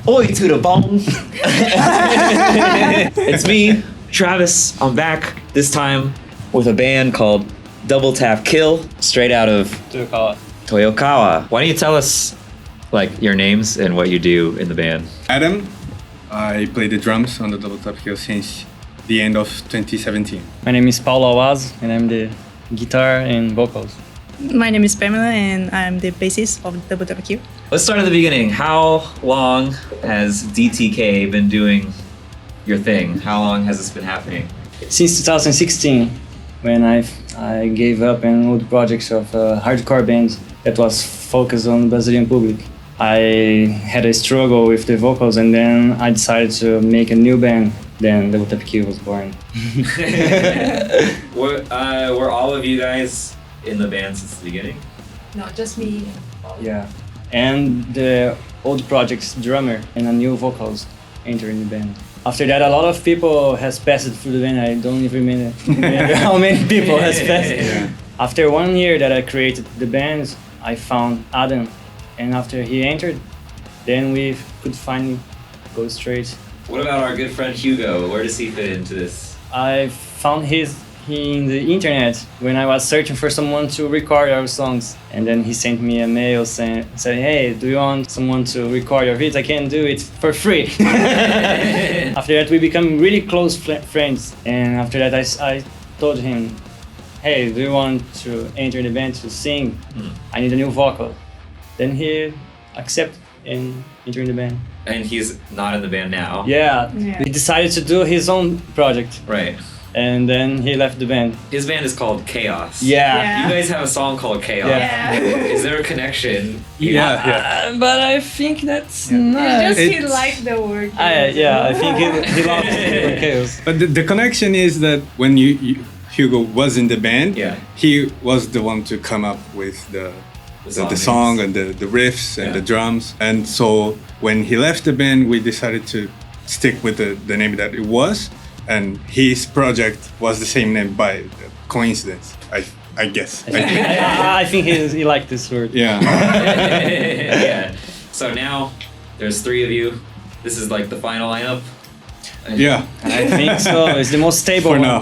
Oi to the bone. It's me, Travis. I'm back this time with a band called Double Tap Kill, straight out of Toyokawa. Why don't you tell us like your names and what you do in the band? Adam, I play the drums on the Double Tap Kill since the end of 2017. My name is Paulo Awaz, and I'm the guitar and vocals. My name is Pamela, and I'm the bassist of Double Tap Kill. Let's start at the beginning. How long has DTK been doing your thing? How long has this been happening? Since 2016, when I gave up an old projects of hardcore bands that was focused on the Brazilian public. I had a struggle with the vocals, and then I decided to make a new band. Then Double Tap Kill was born. Were all of you guys in the band since the beginning? No, just me. Yeah, and the old project's drummer and a new vocals entered the band. After that, a lot of people has passed through the band. I don't even remember how many people has passed. Yeah. After 1 year that I created the band, I found Adam, and after he entered, then we could finally go straight. What about our good friend Hugo? Where does he fit into this? I found he in the internet when I was searching for someone to record our songs, and then he sent me a mail saying, "Hey, do you want someone to record your hits? I can do it for free." After that, we become really close friends, and after that, I told him, "Hey, do you want to enter the band to sing? I need a new vocal." Then he accepted and entered the band. And he's not in the band now. Yeah, Yeah. he decided to do his own project, Right. and then he left the band. His band is called Chaos. Yeah. You guys have a song called Chaos. Yeah. Is there a connection? But I think that's It's not. just he It's- liked the word. I think he loved chaos. But the connection is that when Hugo was in the band, Yeah. he was the one to come up with the song and the riffs and Yeah. the drums. And so when he left the band, we decided to stick with the name that it was. And his project was the same name by coincidence, I guess. I think he liked this word. Yeah. Yeah. So now there's 3 of you. This is like the final lineup. Yeah. I think so. It's the most stable For one. now.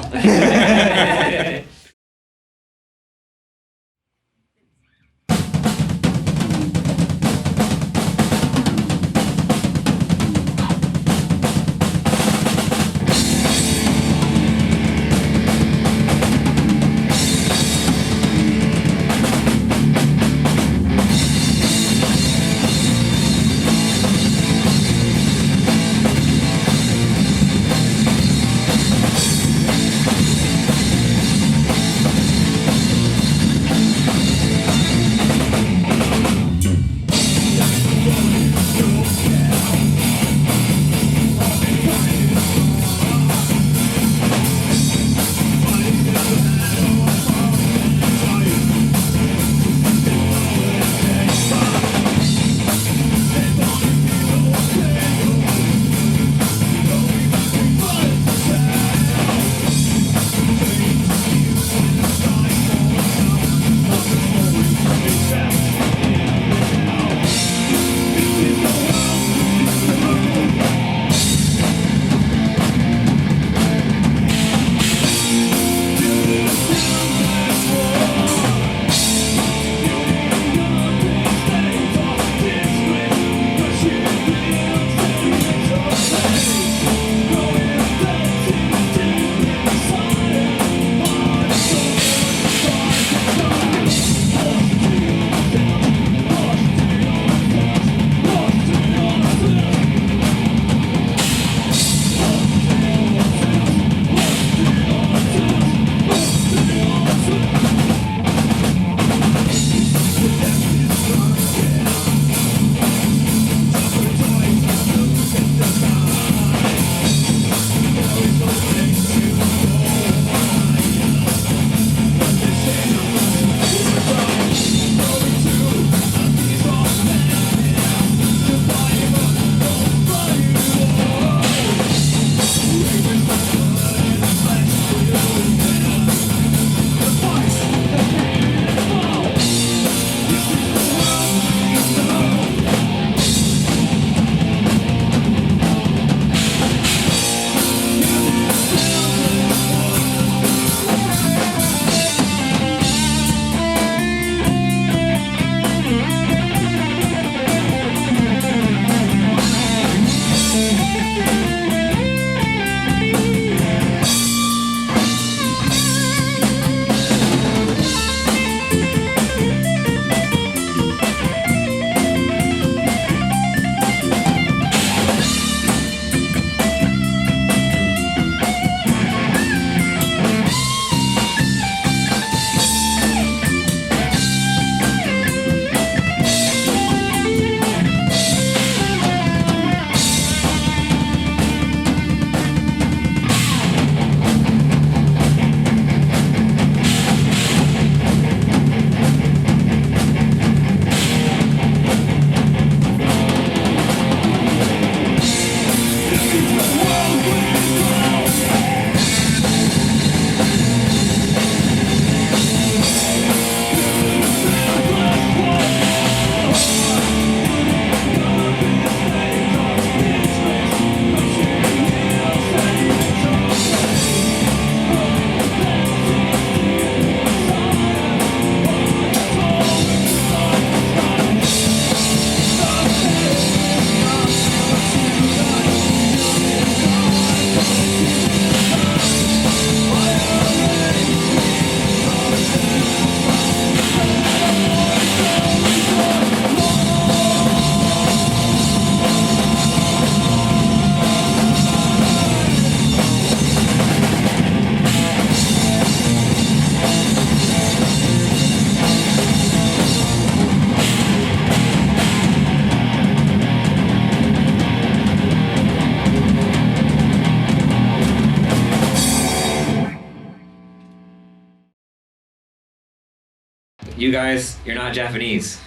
you guys, you're not Japanese.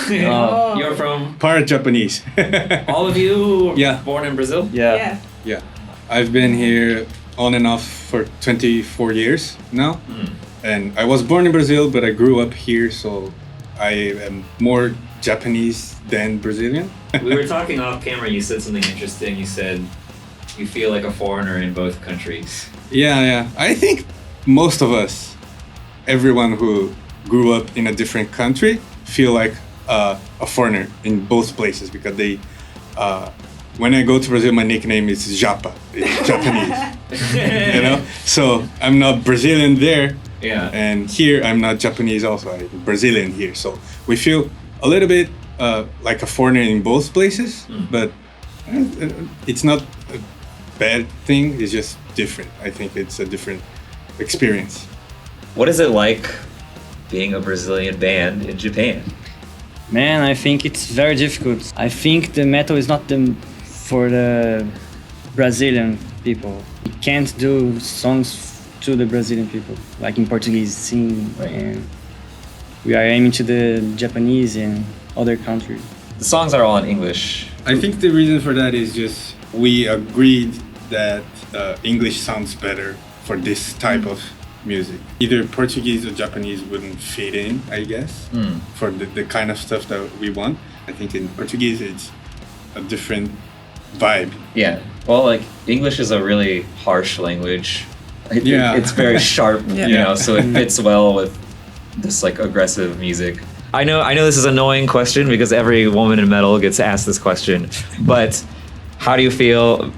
Oh. You're from Part Japanese. all of you. Yeah. Born in Brazil. Yeah. Yeah, I've been here on and off for 24 years now. And I was born in Brazil, but I grew up here, so I am more Japanese than Brazilian. We were talking off camera. You said something interesting. You said you feel like a foreigner in both countries. Yeah. I think most of us, everyone who grew up in a different country, feel like a foreigner in both places because they. When I go to Brazil, my nickname is Japa, it's Japanese. You know, so I'm not Brazilian there. Yeah. And here I'm not Japanese also, I'm Brazilian here. So we feel a little bit like a foreigner in both places, but it's not a bad thing, it's just different. I think it's a different experience. What is it like being a Brazilian band in Japan? Man, I think it's very difficult. I think the metal is not for the Brazilian people. You can't do songs to the Brazilian people, like in Portuguese sing, and we are aiming to the Japanese and other countries. The songs are all in English. I think the reason for that is just we agreed that English sounds better for this type of music. Either Portuguese or Japanese wouldn't fit in, I guess, for the kind of stuff that we want. I think in Portuguese it's a different vibe. Yeah. Well, like English is a really harsh language. Yeah. It's very sharp, Yeah. you know, so it fits well with this like aggressive music. I know this is an annoying question because every woman in metal gets asked this question, but how do you feel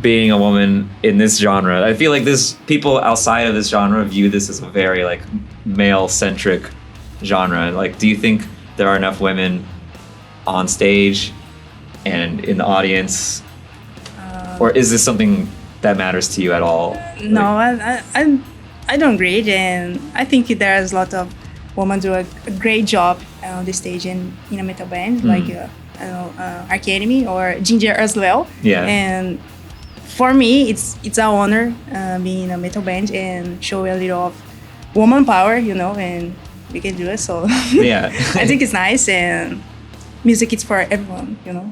being a woman in this genre? I feel like people outside of this genre view this as a very like male-centric genre. Like, do you think there are enough women on stage and in the audience, or is this something that matters to you at all? No, I don't agree, and I think there's a lot of women do a great job on the stage in a metal band, like I don't know, Academy or Ginger as well. Yeah. And for me, it's an honor being in a metal band and show a little of woman power, you know, and we can do it. So Yeah. I think it's nice, and music is for everyone, you know.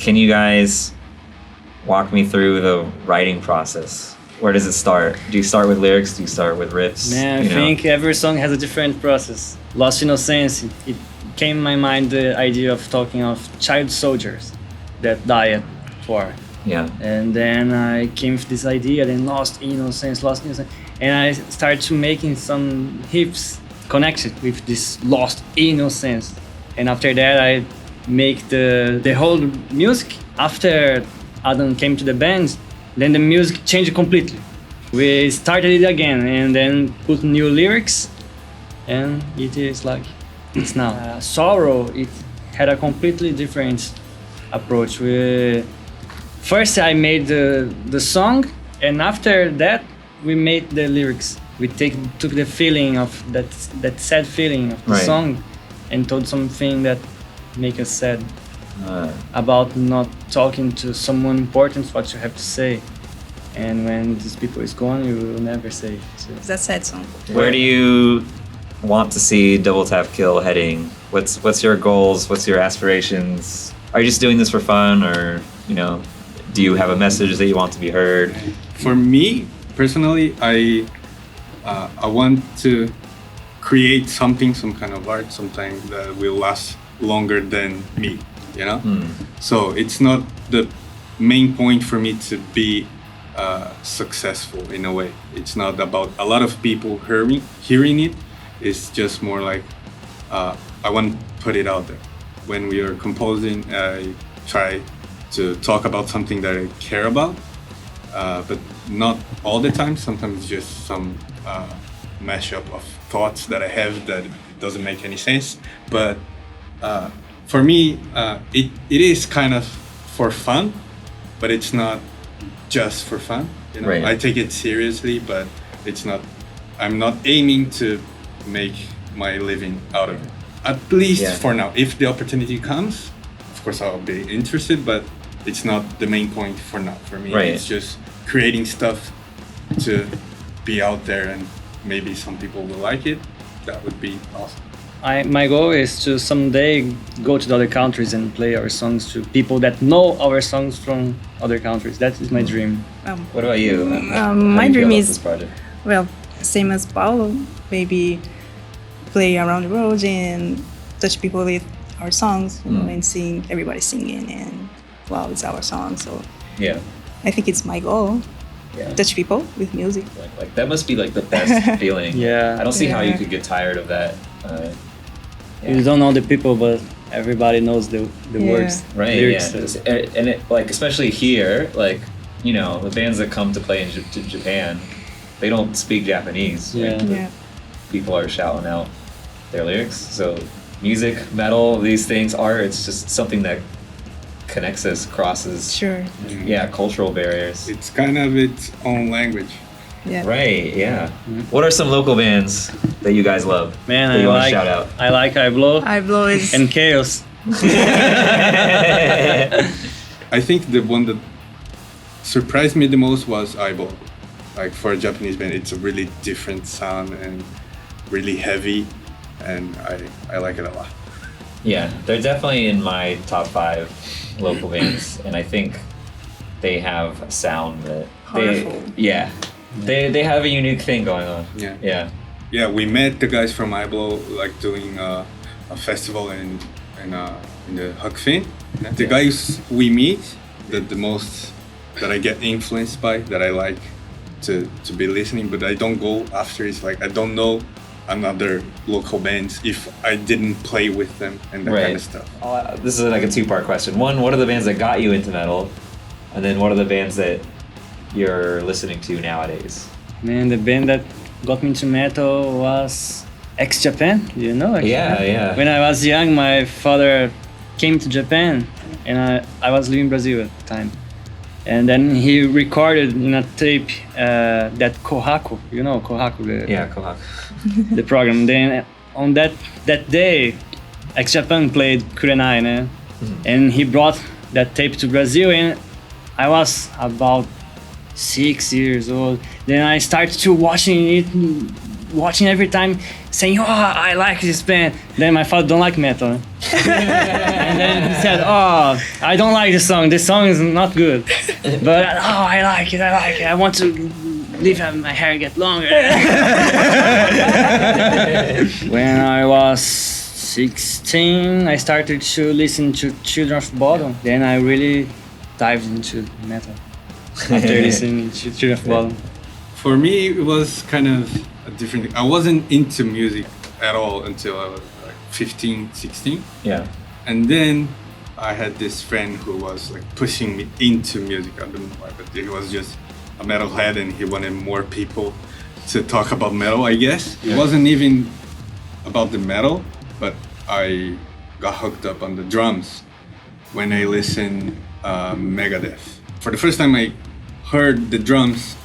Can you guys walk me through the writing process? Where does it start? Do you start with lyrics? Do you start with riffs? Man, I think every song has a different process. Lost Innocence, it came in my mind the idea of talking of child soldiers that died for. Yeah. And then I came with this idea, then Lost Innocence. And I started to making some riffs connected with this Lost Innocence. And after that, I make the whole music. After Adam came to the band, then the music changed completely. We started it again and then put new lyrics, and it is like it's now. Sorrow, it had a completely different approach. First I made the song, and after that we made the lyrics. We took the feeling of that sad feeling of the song and told something that make us sad about not talking to someone important, what you have to say. And when these people is gone, you will never say. So. It's a sad song. Where do you want to see Double Tap Kill heading? What's your goals? What's your aspirations? Are you just doing this for fun, or do you have a message that you want to be heard? For me personally, I want to create something, some kind of art, something that will last longer than me, So it's not the main point for me to be successful in a way. It's not about a lot of people hearing it. It's just more like I want to put it out there. When we are composing, I try to talk about something that I care about, but not all the time. Sometimes it's just some mashup of thoughts that I have that doesn't make any sense. But for me, it is kind of for fun, but it's not just for fun. Right. I take it seriously, but it's not. I'm not aiming to make my living out of it. At least for now. If the opportunity comes, of course I'll be interested, but it's not the main point for now. For me, it's just creating stuff to be out there, and maybe some people will like it. That would be awesome. my goal is to someday go to the other countries and play our songs to people that know our songs from other countries. That is my dream. What about you? How do My you dream feel about is this project? well, same as Paulo, maybe play around the world and touch people with our songs, you know, and seeing everybody singing and wow, it's our song. So Yeah. I think it's my goal. Yeah. Touch people with music. Like that must be like the best feeling. Yeah. I don't see how you Yeah. could get tired of that. You don't know the people, but everybody knows the Yeah. words, Right. lyrics. Yeah. And it, like especially here, like you know, the bands that come to play in to Japan, they don't speak Japanese. Yeah. Right? Yeah. People are shouting out their lyrics. So music, metal, these things, art, it's just something that connects us, crosses, Sure. yeah, cultural barriers. It's kind of its own language. Yeah. Right, yeah. What are some local bands that you guys love? Man, that I you want to like shout out? I like I Blow I blow is and Chaos. I think the one that surprised me the most was Eyeball. Like for a Japanese band, it's a really different sound and really heavy, and I like it a lot. Yeah, they're definitely in my top 5 local bands, and I think they have a sound that Powerful. they have a unique thing going on. Yeah. Yeah. Yeah, we met the guys from Eyeball like doing a festival in the Hakfin. The guys we meet, the most that I get influenced by, that I like to be listening, but I don't go after. It's like I don't know another local bands if I didn't play with them and that Right. kind of stuff. This is like a 2-part question. One, what are the bands that got you into metal? And then what are the bands that you're listening to nowadays? Man, the band that got me into metal was Japan. You know? Yeah, yeah. When I was young, my father came to Japan, and I was living in Brazil at the time. And then he recorded in a tape that Kohaku, you know Kohaku, Yeah, Kohak. the program. Then on that day, Japan played Kurenai, né? And he brought that tape to Brazil, and I was about 6 years old. Then I started to watching every time, saying, "Oh, I like this band." Then my father don't like metal, and then he said, "Oh, I don't like this song. This song is not good." But I like it. I want to leave my hair get longer. When I was 16, I started to listen to Children of Bodom. Then I really dived into metal after listening to Children of Bodom. For me, it was kind of a different thing. I wasn't into music at all until I was like 15, 16. Yeah. And then I had this friend who was like pushing me into music. I don't know why, but he was just a metalhead and he wanted more people to talk about metal, I guess. It wasn't even about the metal, but I got hooked up on the drums when I listened Megadeth. For the first time I heard the drums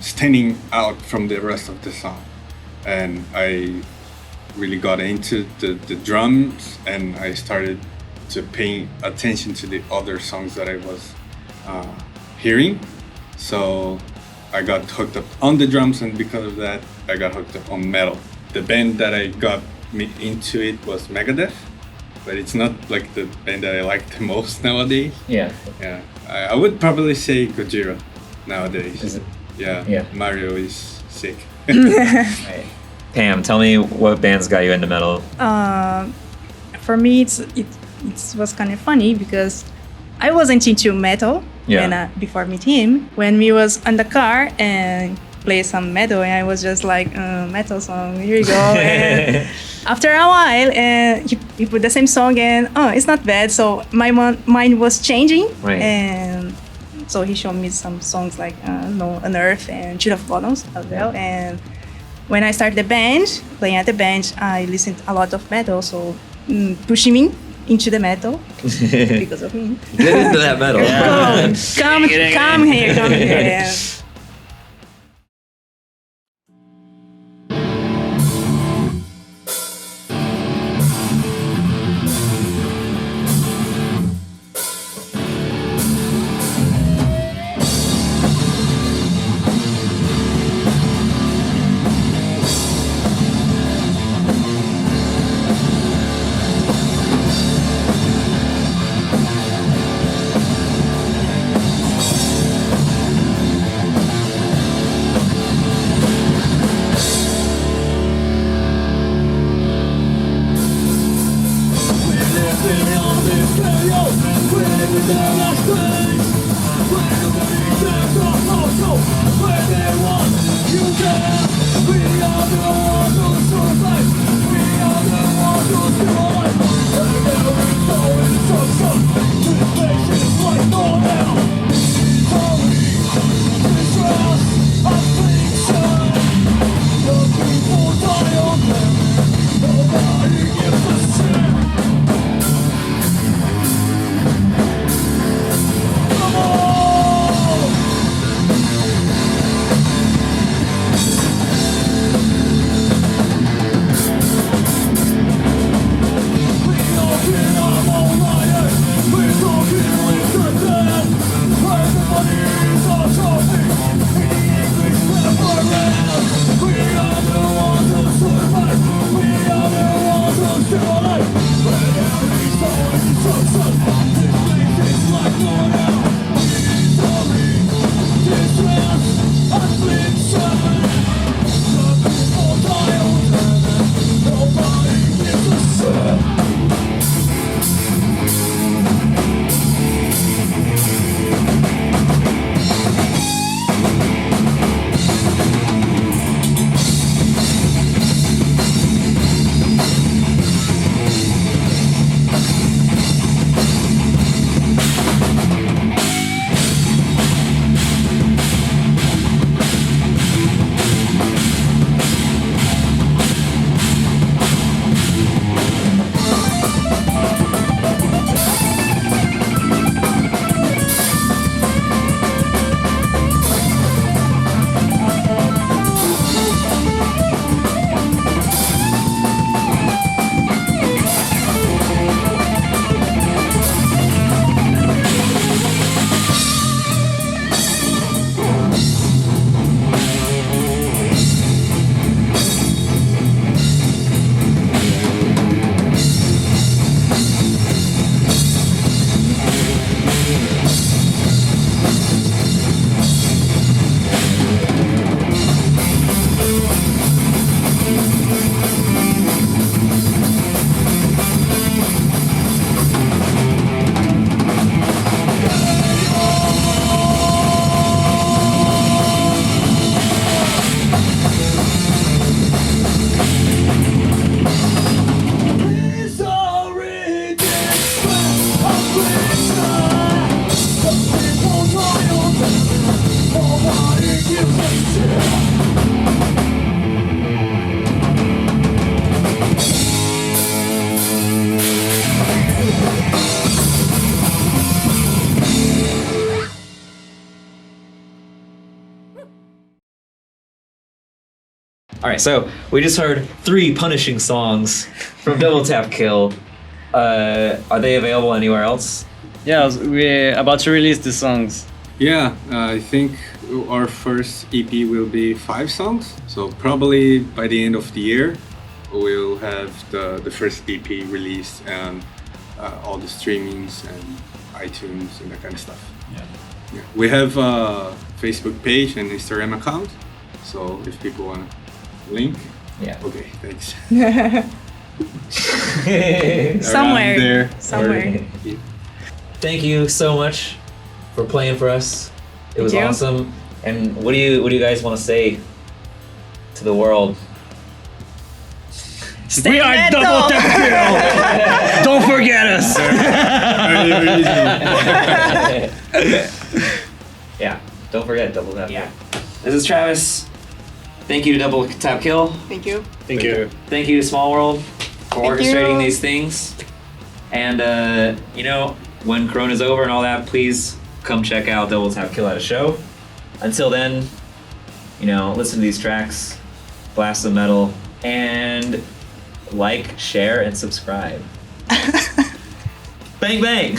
standing out from the rest of the song, and I really got into the drums, and I started to pay attention to the other songs that I was hearing. So I got hooked up on the drums, and because of that I got hooked up on metal. The band that I got me into it was Megadeth, but it's not like the band that I like the most nowadays. Yeah. Yeah, I would probably say Gojira nowadays. Is it? Yeah, Yeah. Mario is sick. Right. Pam, tell me what bands got you into metal? For me, it was kind of funny because I wasn't into metal before meet him. When we was on the car and play some metal, and I was just like, metal song, here you go. And after a while, he put the same song, and it's not bad. So my mind was changing, Right. and so he showed me some songs like Unearth and Children of Bottoms as well. And when I started the band, playing at the band, I listened a lot of metal, so pushing me into the metal because of him. Get into that metal. Come here. Yeah. All right, so we just heard 3 punishing songs from Double Tap Kill. Are they available anywhere else? Yeah, we're about to release the songs. Yeah, I think our first EP will be 5 songs. So probably by the end of the year, we'll have the first EP released and all the streamings and iTunes and that kind of stuff. Yeah. We have a Facebook page and Instagram account. So if people want to link. Yeah. Okay, thanks. Somewhere. There. Somewhere. Thank you so much for playing for us. It was you. awesome. And what do you guys want to say to the world? We are metal. Double Tap Kill! Don't forget us! Yeah, don't forget Double Tap. Yeah. This is Travis. Thank you to Double Tap Kill. Thank you. Thank you. Thank you to Small World for Thank orchestrating you. these things. And when Corona's over and all that, please come check out Double Tap Kill at a show. Until then, listen to these tracks, blast some metal, and like, share, and subscribe. Bang bang!